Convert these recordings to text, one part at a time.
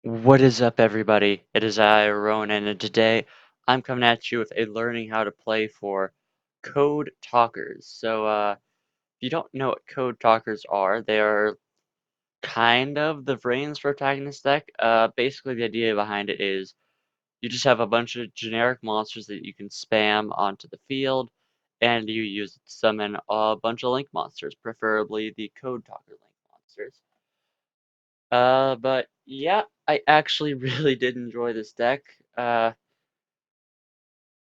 What is up, everybody? It is I, Ronin, and today I'm coming at you with a learning how to play for Code Talkers. If you don't know what Code Talkers are, they are kind of the brains for attacking this deck. Basically, the idea behind it is you just have a bunch of generic monsters that you can spam onto the field, and you use it to summon a bunch of Link monsters, preferably the Code Talker Link monsters. But yeah, I actually really did enjoy this deck. There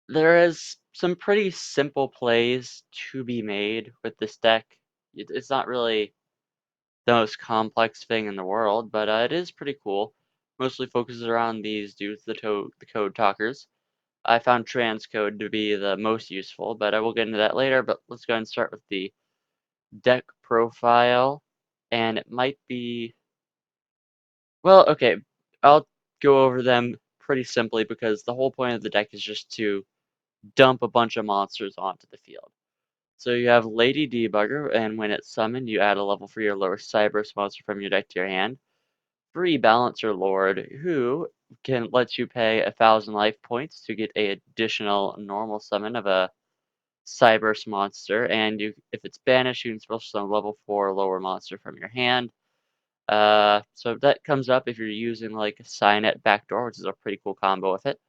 is some pretty simple plays to be made with this deck. It's not really the most complex thing in the world, but it is pretty cool. Mostly focuses around these dudes, the code talkers. I found transcode to be the most useful, but I will get into that later. But let's go ahead and start with the deck profile, and it might be well, okay. I'll go over them pretty simply because the whole point of the deck is just to dump a bunch of monsters onto the field. So you have Lady Debugger, and when it's summoned, you add a level 3 or lower Cyberse monster from your deck to your hand. Free Balancer Lord, who can let you pay 1,000 life points to get a additional normal summon of a Cyberse monster, and if it's banished, you can special summon level 4 or lower monster from your hand. So that comes up if you're using like a Signet backdoor, which is a pretty cool combo with it.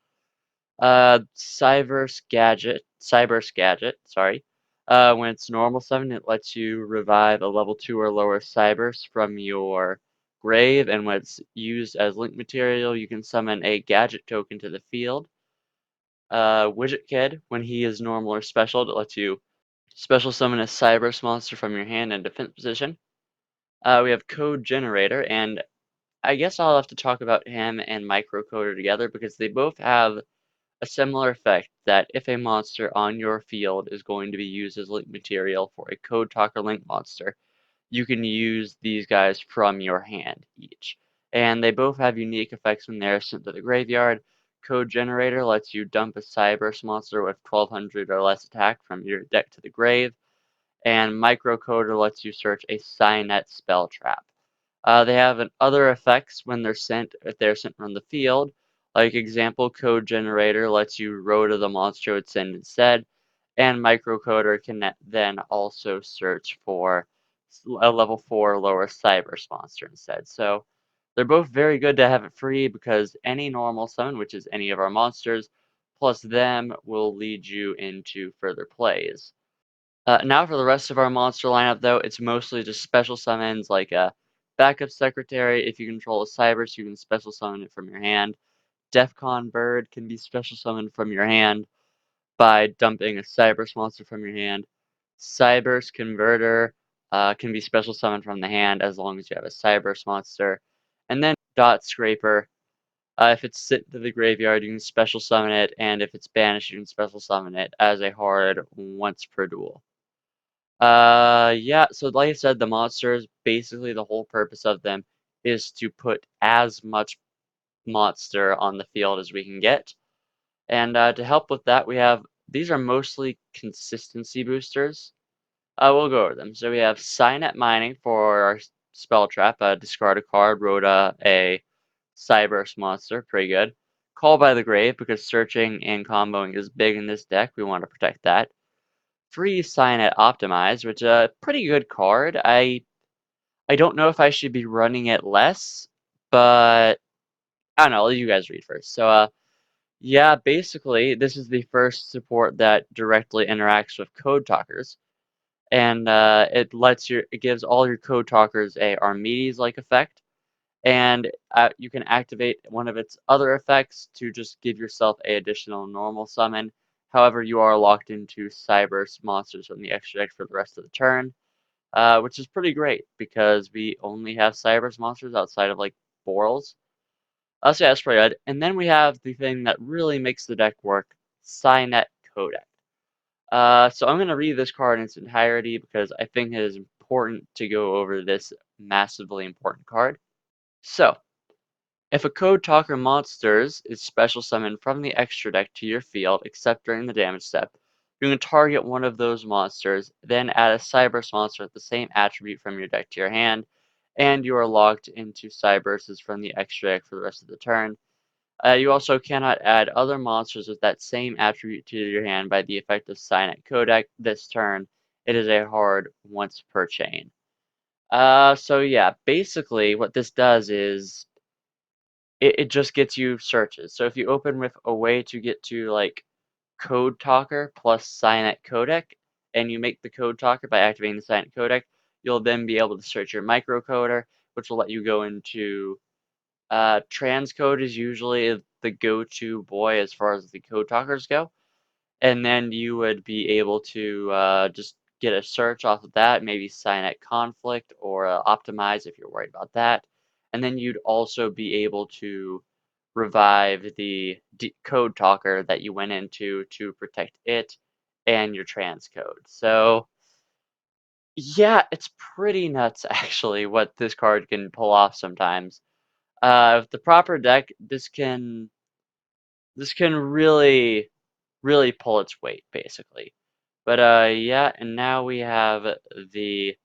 Cyberse Gadget, sorry. When it's normal summon, it lets you revive a level 2 or lower Cyberse from your grave, and when it's used as link material, you can summon a gadget token to the field. Widget Kid, when he is normal or special, it lets you special summon a Cyberse monster from your hand in defense position. We have Code Generator, and I guess I'll have to talk about him and Microcoder together because they both have a similar effect that if a monster on your field is going to be used as link material for a Code Talker Link monster, you can use these guys from your hand each. And they both have unique effects when they're sent to the graveyard. Code Generator lets you dump a Cyberse monster with 1200 or less attack from your deck to the grave, and Microcoder lets you search a Signet spell trap. They have other effects when they're sent, if they're sent from the field. Like example, Code Generator lets you rota the monster it's send instead, and Microcoder can then also search for a level 4 lower Cyberse monster instead. So they're both very good to have it free because any normal summon, which is any of our monsters, plus them will lead you into further plays. Now for the rest of our monster lineup, though, it's mostly just special summons like a backup secretary. If you control a Cyberse, you can special summon it from your hand. Defcon Bird can be special summoned from your hand by dumping a Cyberse monster from your hand. Cyberse Converter can be special summoned from the hand as long as you have a Cyberse monster. And then Dot Scraper, if it's sent to the graveyard, you can special summon it, and if it's banished, you can special summon it as a hard once per duel. Yeah, so like I said, the monsters, basically the whole purpose of them is to put as much monster on the field as we can get. And to help with that, these are mostly consistency boosters. We'll go over them. So we have Signet Mining for our spell trap, discard a card, Rhoda, a Cyberse monster, pretty good. Call by the Grave, because searching and comboing is big in this deck, we want to protect that. Free Signet Optimize, which is a pretty good card. I don't know if I should be running it less, but I don't know. I'll let you guys read first. Yeah, basically, this is the first support that directly interacts with Code Talkers, and it gives all your Code Talkers a Archimedes-like effect, and you can activate one of its other effects to just give yourself a additional normal summon. However, you are locked into Cyberse monsters from the extra deck for the rest of the turn, which is pretty great because we only have Cyberse monsters outside of like Borals. So yeah, that's pretty good. And then we have the thing that really makes the deck work, Signet Codec. So I'm going to read this card in its entirety because I think it is important to go over this massively important card. So, if a Code Talker monsters is special summoned from the extra deck to your field, except during the damage step, you can target one of those monsters, then add a Cyberse monster with the same attribute from your deck to your hand, and you are locked into Cyberses from the extra deck for the rest of the turn. You also cannot add other monsters with that same attribute to your hand by the effect of Signet Codec this turn. It is a hard once per chain. So yeah, basically what this does is it just gets you searches. So if you open with a way to get to like Code Talker plus Signet Codec, and you make the Code Talker by activating the Signet Codec, you'll then be able to search your microcoder, which will let you go into transcode is usually the go-to boy as far as the code talkers go. And then you would be able to just get a search off of that, maybe Signet Conflict or Optimize if you're worried about that. And then you'd also be able to revive the code talker that you went into to protect it and your transcode. So yeah, it's pretty nuts actually what this card can pull off sometimes. With the proper deck, this can really pull its weight basically. But yeah, and now we have the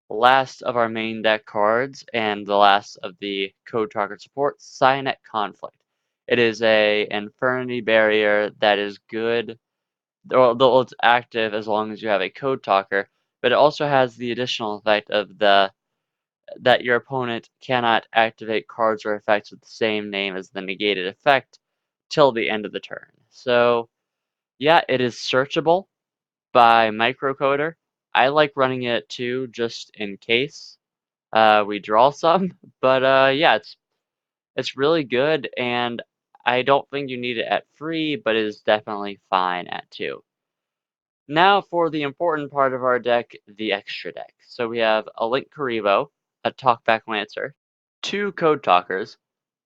last of our main deck cards and the last of the Code Talker support, Signet Conflict. It is a Infernity Barrier that is good, though it's active as long as you have a Code Talker, but it also has the additional effect of that your opponent cannot activate cards or effects with the same name as the negated effect till the end of the turn. So yeah, it is searchable by microcoder. I like running it too, just in case we draw some. But yeah, it's really good, and I don't think you need it at free, but it is definitely fine at 2. Now for the important part of our deck, the extra deck. So we have a Link Karibo, a Talkback Lancer, 2 Code Talkers,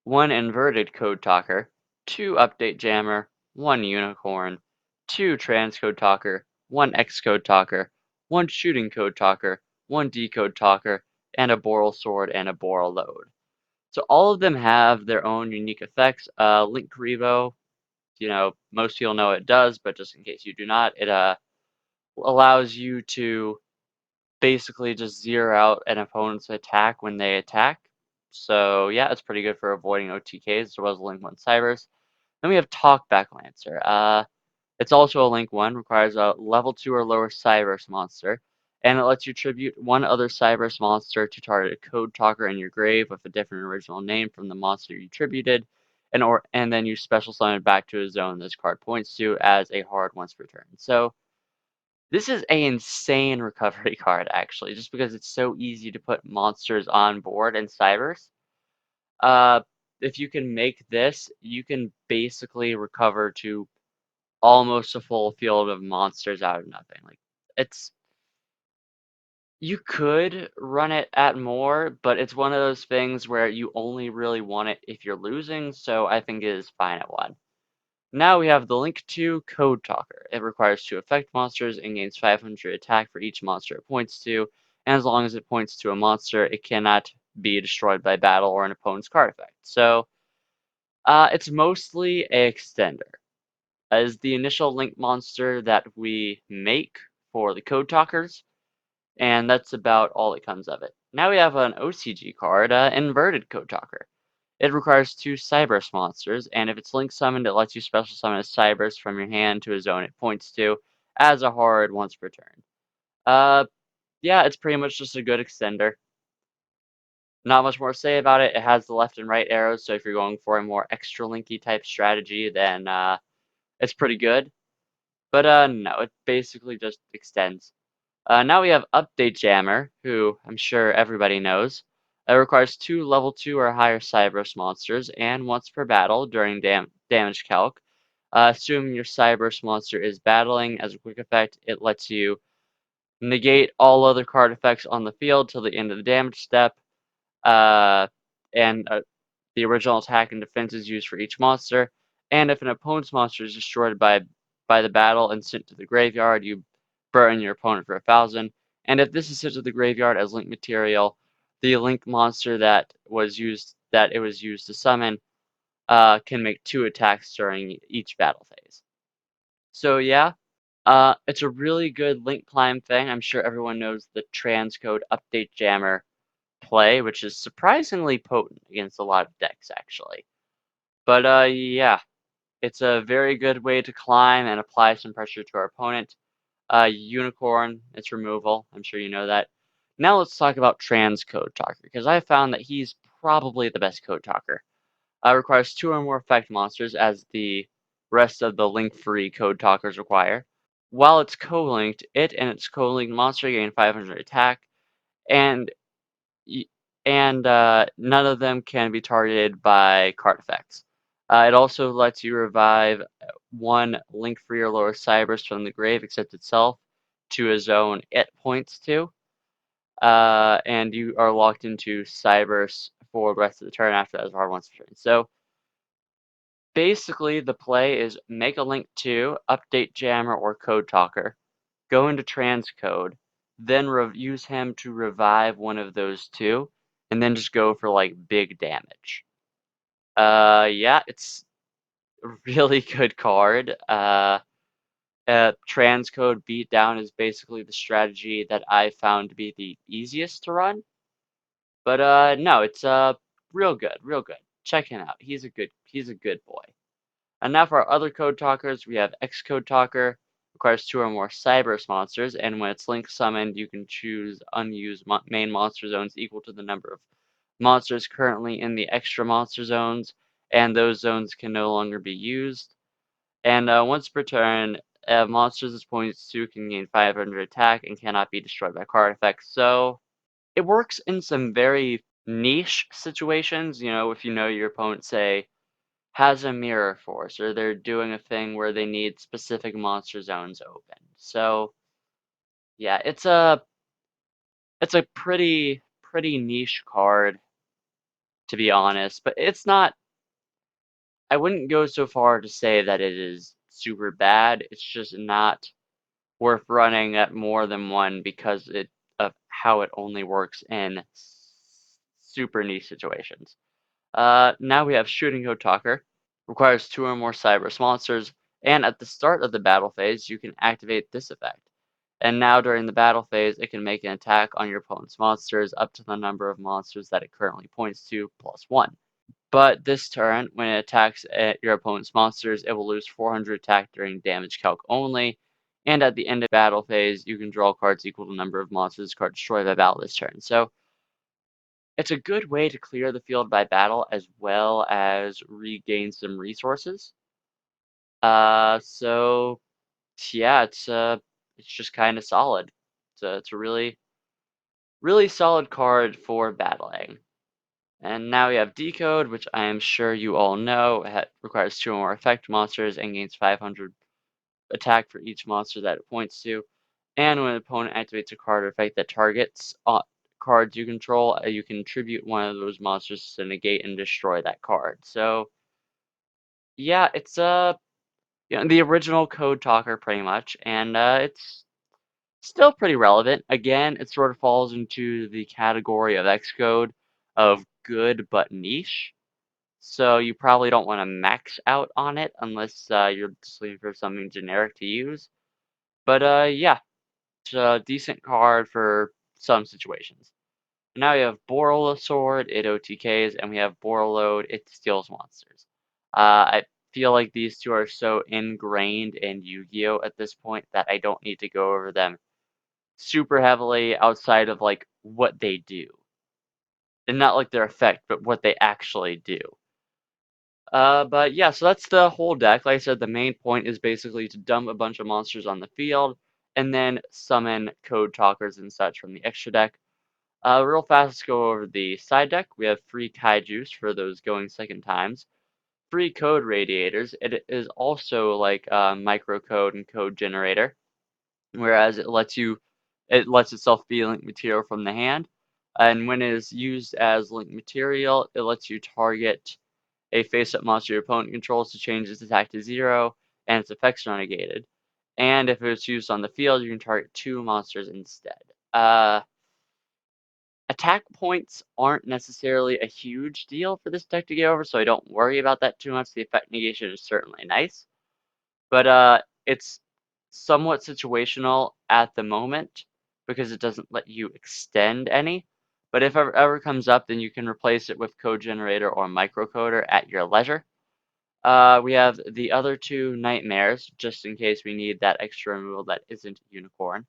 1 Inverted Code Talker, 2 Update Jammer, 1 Unicorn, 2 Transcode Talker, 1 Xcode Talker, 1 Shooting Code Talker, 1 Decode Talker, and a Boral Sword and a Boral Load. So all of them have their own unique effects. Link Karibo, most people know it does, but just in case you do not, it allows you to basically just zero out an opponent's attack when they attack. So yeah, it's pretty good for avoiding OTKs as well as Link 1 Cybers. Then we have Talkback Lancer. It's also a Link 1, requires a level 2 or lower Cybers monster, and it lets you tribute one other Cybers monster to target a Code Talker in your grave with a different original name from the monster you tributed, and then you special summon it back to a zone this card points to as a hard once per turn. So this is an insane recovery card, actually, just because it's so easy to put monsters on board in Cybers. Uh, if you can make this, you can basically recover to almost a full field of monsters out of nothing. Like, it's you could run it at more, but it's one of those things where you only really want it if you're losing, so I think it is fine at 1. Now we have the Link 2 Code Talker. It requires 2 effect monsters and gains 500 attack for each monster it points to, and as long as it points to a monster, it cannot be destroyed by battle or an opponent's card effect. So, it's mostly a extender. As the initial Link monster that we make for the Code Talkers, and that's about all that comes of it. Now we have an OCG card, Inverted Code Talker. It requires 2 Cybers monsters, and if it's Link summoned, it lets you special summon a Cybers from your hand to a zone it points to as a hard once per turn. Uh, yeah, it's pretty much just a good extender. Not much more to say about it. It has the left and right arrows, so if you're going for a more extra Linky type strategy, then it's pretty good. But no, it basically just extends. Now we have Update Jammer, who I'm sure everybody knows. It requires 2 level 2 or higher Cyberse monsters, and once per battle during damage calc. Assuming your Cyberse monster is battling, as a quick effect, it lets you negate all other card effects on the field till the end of the damage step. Uh, and the original attack and defense is used for each monster. And if an opponent's monster is destroyed by the battle and sent to the graveyard, you burn your opponent for 1,000. And if this is sent to the graveyard as link material, the link monster that it was used to summon can make 2 attacks during each battle phase. So yeah, it's a really good link climb thing. I'm sure everyone knows the transcode update jammer play, which is surprisingly potent against a lot of decks, actually. But yeah, it's a very good way to climb and apply some pressure to our opponent. Unicorn, its removal. I'm sure you know that. Now let's talk about Trans Code Talker, because I found that he's probably the best Code Talker. Requires 2 or more effect monsters, as the rest of the link-free Code Talkers require. While it's co-linked, it and its co-linked monster gain 500 attack, and none of them can be targeted by card effects. It also lets you revive 1 link-free or lower Cybers from the grave except itself to a zone it points to. And you are locked into Cybers for the rest of the turn after that as hard once per turn. So basically, the play is make a link to, update Jammer or Code Talker, go into transcode, then use him to revive one of those 2, and then just go for like big damage. Yeah, it's a really good card. Transcode beatdown is basically the strategy that I found to be the easiest to run. But no, it's real good, real good. Check him out. He's a good boy. And now for our other Code Talkers, we have X Code Talker. Requires 2 or more Cybers monsters, and when it's link summoned, you can choose unused main monster zones equal to the number of monsters currently in the extra monster zones, and those zones can no longer be used. And once per turn, monsters this points to can gain 500 attack and cannot be destroyed by card effects. So it works in some very niche situations. You know, if you know your opponent, say, has a mirror force, or they're doing a thing where they need specific monster zones open. So yeah, it's a pretty niche card, to be honest, but it's not. I wouldn't go so far to say that it is super bad. It's just not worth running at more than one because of how it only works in super niche situations. Now we have Shooting Code Talker. Requires 2 or more Cybers monsters, and at the start of the battle phase, you can activate this effect. And now during the battle phase, it can make an attack on your opponent's monsters up to the number of monsters that it currently points to, plus 1. But this turn, when it attacks at your opponent's monsters, it will lose 400 attack during damage calc only. And at the end of battle phase, you can draw cards equal to the number of monsters card destroyed by battle this turn. So it's a good way to clear the field by battle as well as regain some resources. So yeah, it's just kind of solid. It's a really solid card for battling. And now we have Decode, which I am sure you all know. It requires 2 or more effect monsters and gains 500 attack for each monster that it points to. And when an opponent activates a card or effect that targets cards you control, you can tribute one of those monsters to negate and destroy that card. So yeah, it's the original Code Talker pretty much, and it's still pretty relevant. Again, it sort of falls into the category of Xcode of good but niche. So you probably don't want to max out on it unless you're just looking for something generic to use. But yeah, it's a decent card for some situations. Now we have Boral Sword, it OTKs, and we have Borreload, it steals monsters. I feel like these 2 are so ingrained in Yu-Gi-Oh! At this point that I don't need to go over them super heavily outside of like what they do. And not like their effect, but what they actually do. But yeah, so that's the whole deck. Like I said, the main point is basically to dump a bunch of monsters on the field and then summon Code Talkers and such from the extra deck. Real fast, let's go over the side deck. We have free Kaijus for those going second times. Free Code Radiators. It is also like microcode and code generator, whereas it lets itself be link material from the hand. And when it is used as link material, it lets you target a face-up monster your opponent controls to change its attack to 0, and its effects are negated. And if it's used on the field, you can target 2 monsters instead. Attack points aren't necessarily a huge deal for this deck to get over, so I don't worry about that too much. The effect negation is certainly nice. But it's somewhat situational at the moment because it doesn't let you extend any. But if it ever comes up, then you can replace it with code generator or microcoder at your leisure. We have the other two nightmares, just in case we need that extra removal that isn't unicorn.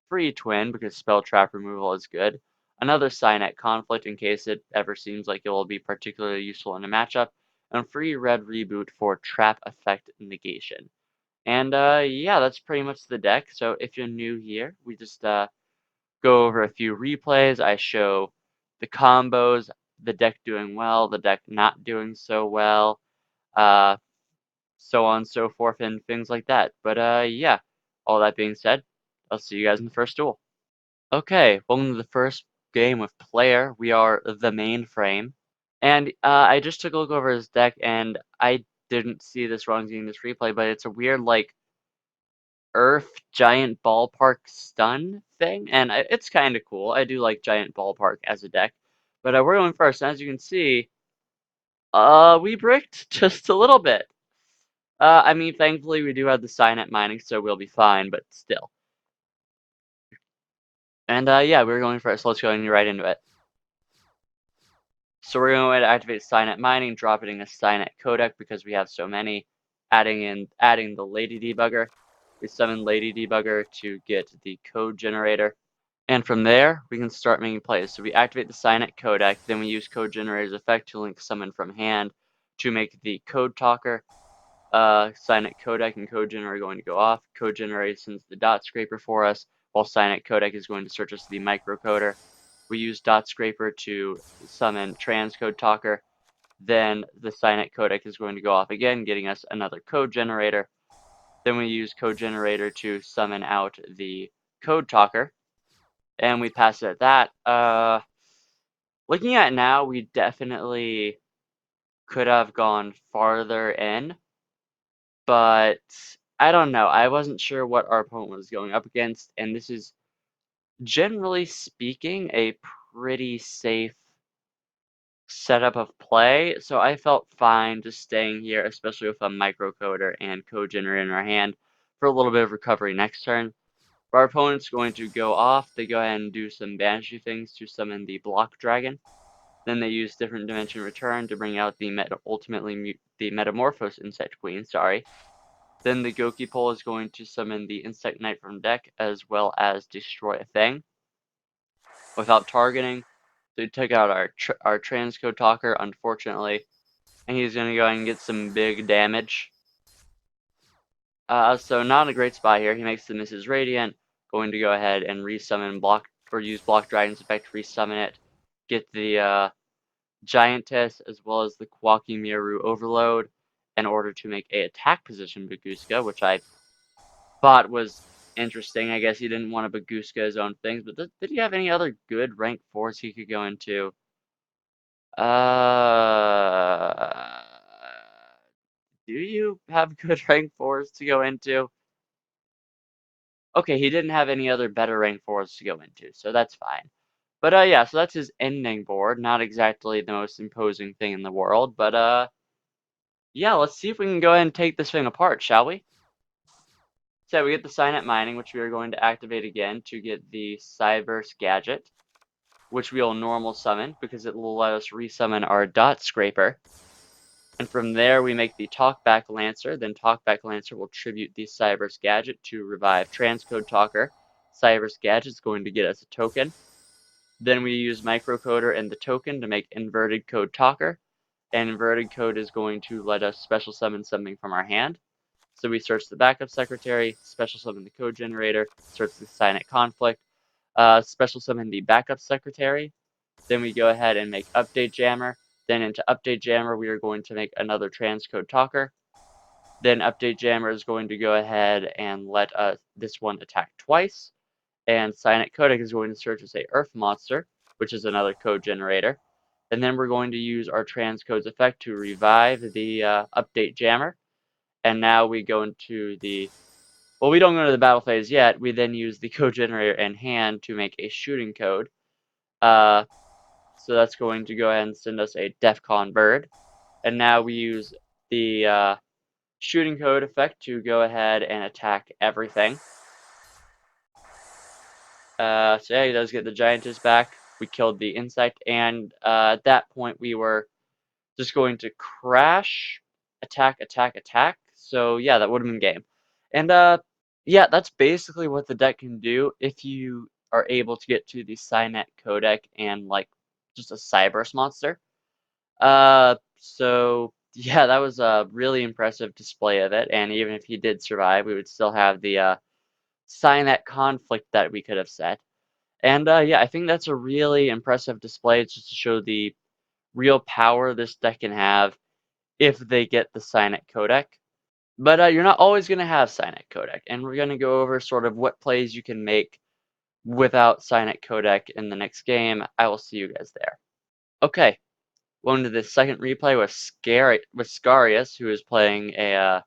Free twin, because spell trap removal is good. Another Cynet conflict, in case it ever seems like it will be particularly useful in a matchup. And free red reboot for trap effect negation. And yeah, that's pretty much the deck. So if you're new here, we just go over a few replays. I show the combos, the deck doing well, the deck not doing so well, uh, so on and so forth, and things like that. But yeah, all that being said, I'll see you guys in the first duel. Okay, welcome to the first game with Player. We are the mainframe. And I just took a look over his deck, and I didn't see this wrong seeing this replay, but it's a weird, like, Earth giant ballpark stun thing, and it's kind of cool. I do like giant ballpark as a deck. But we're going first, and as you can see, we bricked just a little bit. I mean, thankfully we do have the Cynet mining, so we'll be fine, but still. And yeah, we're going first. Let's go right into it. So we're going to activate Cynet mining, drop it in a Cynet codec because we have so many. Adding the Lady Debugger. We summon Lady Debugger to get the code generator. And from there, we can start making plays. So we activate the Cynet codec, then we use code generator's effect to link summon from hand to make the code talker. Cynet codec and code generator are going to go off. Code generator sends the dot scraper for us, while Cynet codec is going to search us the microcoder. We use dot scraper to summon transcode talker. Then the Cynet codec is going to go off again, getting us another code generator. Then we use code generator to summon out the code talker. And we pass it at that. Looking at it now, we definitely could have gone farther in, but I don't know. I wasn't sure what our opponent was going up against, and this is, generally speaking, a pretty safe setup of play, so I felt fine just staying here, especially with a microcoder and code generator in our hand for a little bit of recovery next turn. Our opponent's going to go off. They go ahead and do some banshee things to summon the block dragon. Then they use different dimension return to bring out the metamorphosed insect queen. Sorry. Then the Goki pole is going to summon the insect knight from deck as well as destroy a thing without targeting. So we took out our transcode talker, unfortunately, and he's going to go ahead and get some big damage. So not a great spot here. He makes the Mrs. Radiant, going to go ahead and resummon block, or use Block Dragon's effect to resummon it, get the Giantess as well as the Kwaki Miru Overload in order to make a attack position Baguska, which I thought was interesting. I guess he didn't want to Baguska his own things, but did he have any other good rank 4s he could go into? Do you have good rank 4s to go into? Okay, he didn't have any other better rank 4s to go into, so that's fine. But yeah, so that's his ending board. Not exactly the most imposing thing in the world, but yeah, let's see if we can go ahead and take this thing apart, shall we? So we get the Cynet mining, which we are going to activate again to get the Cyberse gadget, which we'll normal summon because it will let us resummon our dot scraper. And from there, we make the Talkback Lancer. Then Talkback Lancer will tribute the Cyberse gadget to revive Transcode Talker. Cyberse gadget is going to get us a token. Then we use Microcoder and the token to make Inverted Code Talker. And Inverted Code is going to let us special summon something from our hand. So we search the backup secretary, special summon the code generator, search the Cynet conflict, special summon the backup secretary. Then we go ahead and make update jammer. Then into update jammer, we are going to make another transcode talker. Then update jammer is going to go ahead and let this one attack twice. And Cynet codec is going to search as a earth monster, which is another code generator. And then we're going to use our transcodes effect to revive the update jammer. And now we go into well, we don't go into the battle phase yet. We then use the code generator in hand to make a shooting code. So that's going to go ahead and send us a DEFCON bird. And now we use the shooting code effect to go ahead and attack everything. So yeah, he does get the Giantess back. we killed the insect, and at that point we were just going to crash, attack, attack, attack. So yeah, that would have been game. And yeah, that's basically what the deck can do if you are able to get to the Cynet codec and like just a Cyberse monster. So yeah, that was a really impressive display of it. And even if he did survive, we would still have the Cynet conflict that we could have set. And yeah, I think that's a really impressive display just to show the real power this deck can have if they get the Cynet codec. But you're not always going to have Cynet codec, and we're going to go over sort of what plays you can make without Cynet codec in the next game. I will see you guys there. Okay, going to the second replay with Scarius, who is playing a,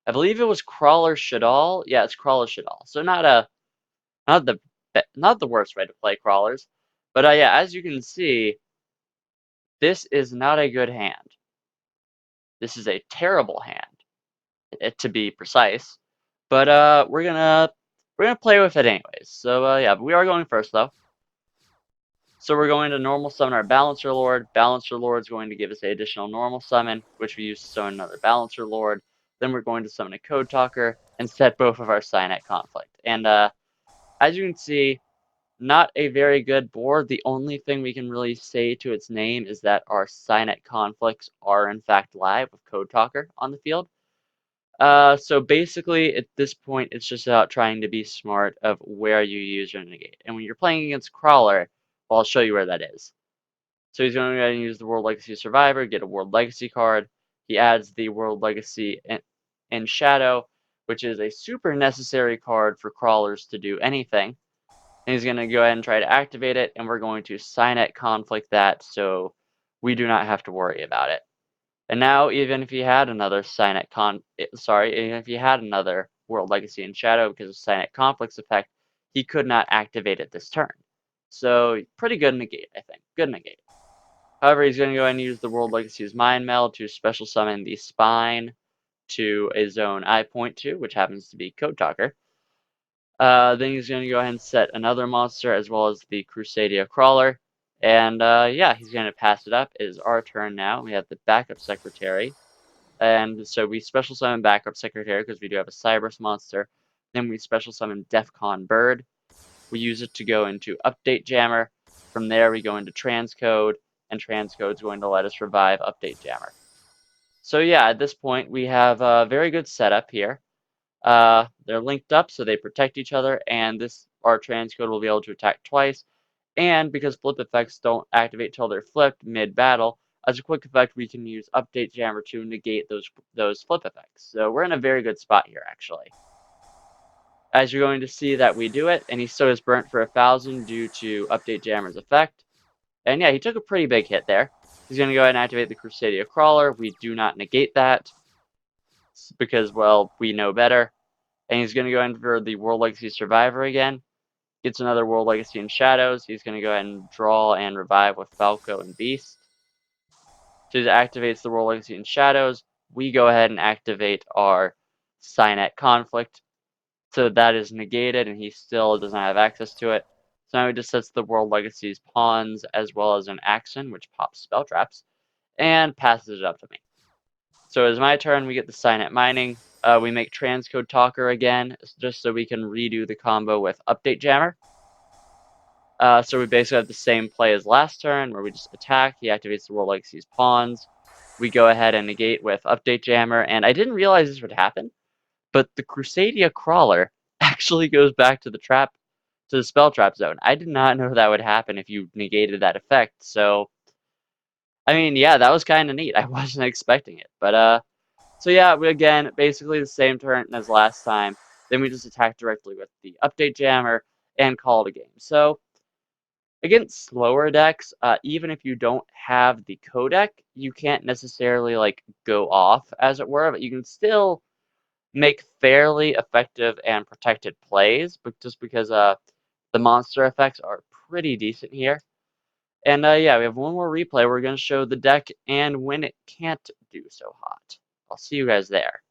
I believe it was Crawler Shadal. Yeah, it's Crawler Shadal. So not the worst way to play crawlers, but yeah, as you can see, this is not a good hand. This is a terrible hand, to be precise. But we're gonna play with it anyways. So yeah, but we are going first though. So we're going to normal summon our Balancer Lord. Balancer Lord is going to give us an additional normal summon, which we use to summon another Balancer Lord. Then we're going to summon a Code Talker and set both of our Cynet conflict. And as you can see, not a very good board. The only thing we can really say to its name is that our Cynet conflicts are in fact live with Code Talker on the field. So basically, at this point, it's just about trying to be smart of where you use your negate. And when you're playing against Crawler, well, I'll show you where that is. So he's going to go ahead and use the World Legacy Survivor, get a World Legacy card. He adds the World Legacy in Shadow, which is a super necessary card for Crawlers to do anything. And he's going to go ahead and try to activate it, and we're going to Cynet conflict that so we do not have to worry about it. And now, even if he had another even if he had another World Legacy in Shadow because of Cynet Conflict's effect, he could not activate it this turn. So, pretty good negate, I think. Good negate. However, he's going to go ahead and use the World Legacy's Mind Meld to special summon the Spine to a zone I point to, which happens to be Code Talker. Then he's going to go ahead and set another monster as well as the Crusadia Crawler. And yeah, he's going to pass it up. It is our turn now. We have the backup secretary. And so we special summon backup secretary because we do have a Cyberse monster. Then we special summon Defcon Bird. We use it to go into Update Jammer. From there we go into Transcode, and Transcode is going to let us revive Update Jammer. So yeah, at this point we have a very good setup here. They're linked up so they protect each other, and our Transcode will be able to attack twice. And because flip effects don't activate till they're flipped mid-battle, as a quick effect, we can use Update Jammer to negate those flip effects. So we're in a very good spot here, actually. As you're going to see that we do it, and he still is burnt for 1,000 due to Update Jammer's effect. And yeah, he took a pretty big hit there. He's going to go ahead and activate the Crusadia Crawler. We do not negate that because, well, we know better. And he's going to go in for the World Legacy Survivor again. Gets another World Legacy in Shadows. He's going to go ahead and draw and revive with Falco and Beast. So he activates the World Legacy in Shadows. We go ahead and activate our Cynet conflict. So that is negated, and he still doesn't have access to it. So now he just sets the World Legacy's pawns as well as an action, which pops spell traps, and passes it up to me. So it's my turn. We get the Cynet mining. We make Transcode Talker again, just so we can redo the combo with Update Jammer. So we basically have the same play as last turn, where we just attack. He activates the World Legacy's pawns. We go ahead and negate with Update Jammer, and I didn't realize this would happen, but the Crusadia Crawler actually goes back to the spell trap zone. I did not know that would happen if you negated that effect. So, I mean, yeah, that was kind of neat. I wasn't expecting it, but so yeah, we again basically the same turn as last time. Then we just attack directly with the Update Jammer and call it a game. So against slower decks, even if you don't have the codec, you can't necessarily like go off, as it were, but you can still make fairly effective and protected plays, but just because the monster effects are pretty decent here. And yeah, we have one more replay. We're going to show the deck and when it can't do so hot. I'll see you guys there.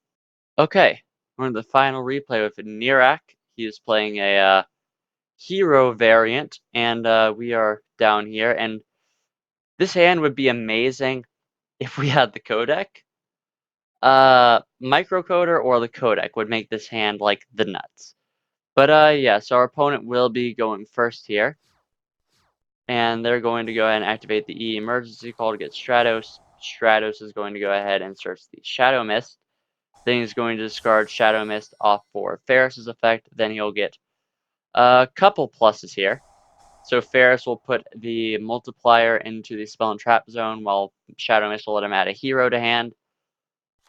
Okay, we're in the final replay with Nirak. He is playing a hero variant, and we are down here. And this hand would be amazing if we had the codec. Microcoder or the codec would make this hand like the nuts. But yeah, so our opponent will be going first here. And they're going to go ahead and activate the E emergency call to get Stratos. Stratos is going to go ahead and search the Shadow Mist. Then he's going to discard Shadow Mist off for Ferris's effect. Then he'll get a couple pluses here. So Ferris will put the multiplier into the spell and trap zone, while Shadow Mist will let him add a hero to hand.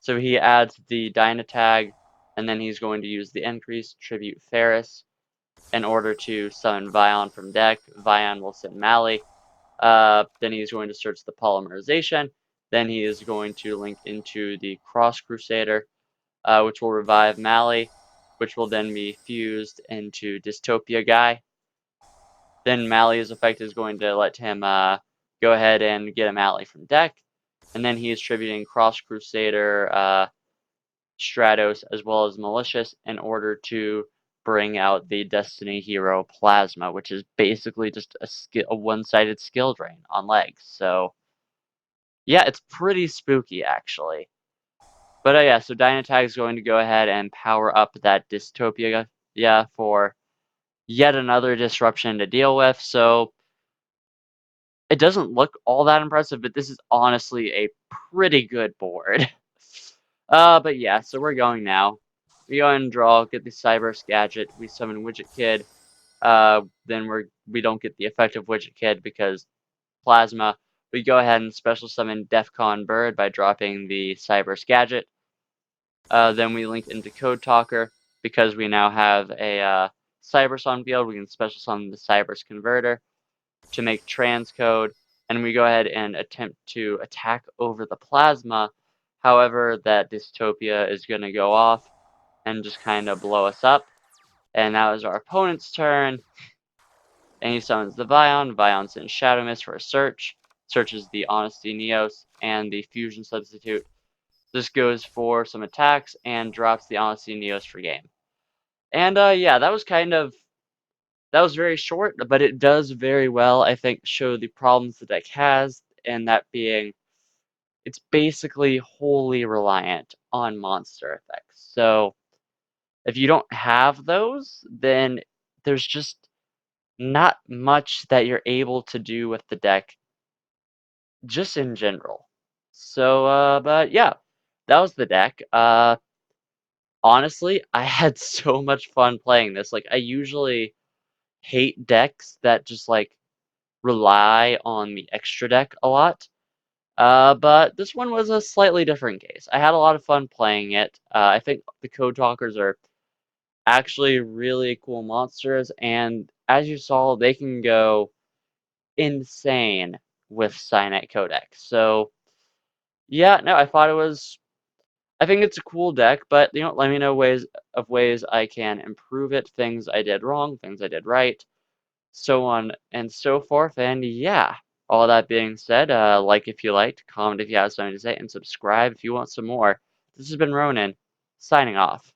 So he adds the Dyna tag, and then he's going to use the increase tribute Ferris in order to summon Vion from deck. Vion will send Mali. Then he's going to search the polymerization. Then he is going to link into the Cross Crusader, which will revive Mali, which will then be fused into Dystopia Guy. Then Mali's effect is going to let him go ahead and get a Mali from deck. And then he is tributing Cross Crusader, Stratos, as well as Malicious in order to bring out the Destiny Hero Plasma, which is basically just a one-sided skill drain on legs. So yeah, it's pretty spooky actually. But yeah, so Dynatag is going to go ahead and power up that Dystopia for yet another disruption to deal with. So it doesn't look all that impressive, but this is honestly a pretty good board. But yeah, so we're going now. We go ahead and draw, get the Cyberse gadget, we summon Widget Kid. Then we don't get the effect of Widget Kid because Plasma. We go ahead and special summon Defcon Bird by dropping the Cyberse gadget. Then we link into Code Talker because we now have a Cyberse on field. We can special summon the Cyberse Converter to make transcode, and we go ahead and attempt to attack over the Plasma. However, that Dystopia is going to go off and just kind of blow us up. And now is our opponent's turn. And he summons the Vion. Vion sends Shadow Mist for a search. Searches the Honesty Neos and the Fusion Substitute. This goes for some attacks and drops the Honesty Neos for game. And yeah, that was very short, but it does very well, I think, show the problems the deck has, and that being it's basically wholly reliant on monster effects. So if you don't have those, then there's just not much that you're able to do with the deck just in general. So but yeah, that was the deck. Honestly, I had so much fun playing this. Like I usually hate decks that just like rely on the extra deck a lot. But this one was a slightly different case. I had a lot of fun playing it. I think the Code Talkers are actually really cool monsters, and as you saw, they can go insane with Cyanite Codex. So yeah, no, I think it's a cool deck, but let me know ways I can improve it, things I did wrong, things I did right, so on and so forth. And yeah, all that being said, like if you liked, comment if you have something to say, and subscribe if you want some more. This has been Ronin, signing off.